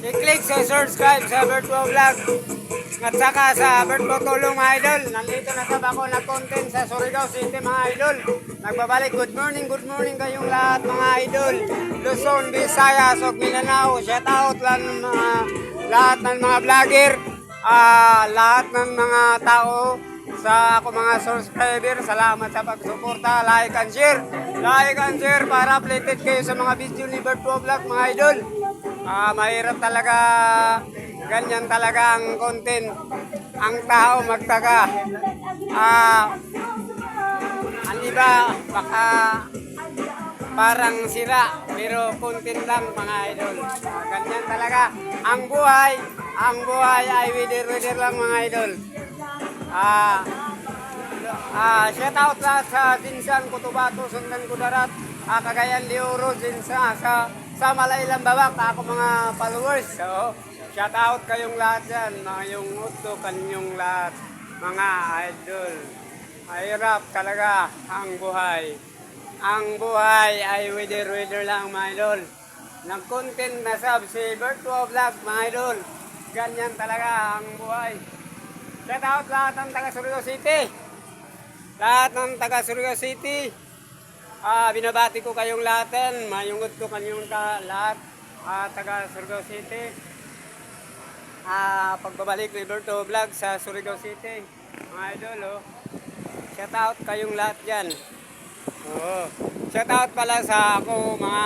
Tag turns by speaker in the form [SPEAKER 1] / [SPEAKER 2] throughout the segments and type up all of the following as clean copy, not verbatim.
[SPEAKER 1] I-click sa subscribe sa Berto Vlog at saka sa Berto Tulong mga idol. Nandito na sa bako na content sa Surigao City mga idol. Nagbabalik, good morning kayong lahat mga idol. Luzon, Visayas, ug Mindanao. Shout out lang mga lahat ng mga vlogger, lahat ng mga tao sa ako mga subscriber. Salamat sa pagsuporta, like and share para updated kayo sa mga video ni Berto Vlog mga idol. Mahirap talaga, ganyan talaga ang content, ang tao magtaga. Ang iba baka parang sira, pero content lang mga idol. Ganyan talaga ang buhay ay wider lang mga idol. Shout out lahat sa Dinsan, Cotabato, Sundan, Kudarat, Cagayan de Oro, Dinsa, sa Malaylang Babak, ako mga followers. So, shout out kayong lahat dyan, mga yung uto, kanyong lahat, mga idol. Mahirap talaga ang buhay. Ang buhay ay wider lang mga idol. Nag-content na sab si Berto Vlog mga idol. Ganyan talaga ang buhay. Shout out lahat ng taga Surigao City. Lahat ng taga Surigao City. Binabati ko kayong lahat yan. Mayungot ko kanyong lahat. Taga Surigao City. Pagbabalik ni Berto Vlog sa Surigao City. Mga idol, oh. Shout out kayong lahat dyan. Oh. Shout out pala sa ako mga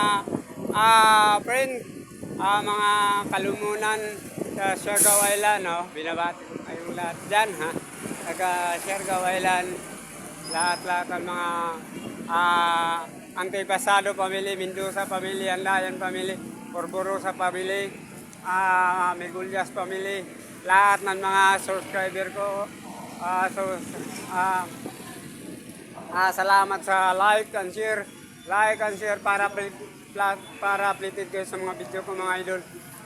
[SPEAKER 1] friend. Mga kalumunan sa Siargao Island. Oh. Binabati ko kayong lahat dyan. Ha? Taga Siargao Island. Lahat ng mga Antipasado family, Mendoza family, Anlayan family, Borborosa family, Megulyas family, lahat ng mga subscriber ko. Salamat sa like and share para updated kayo sa mga video ko mga idol.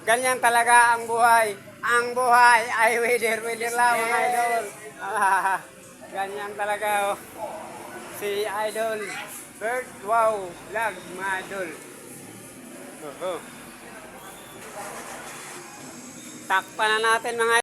[SPEAKER 1] Ganyan talaga ang buhay. Ang buhay ay wider lang mga idol. Ganyan talaga, oh. Si Idol Berto Vlog mga idol. Takpan na natin mga idol.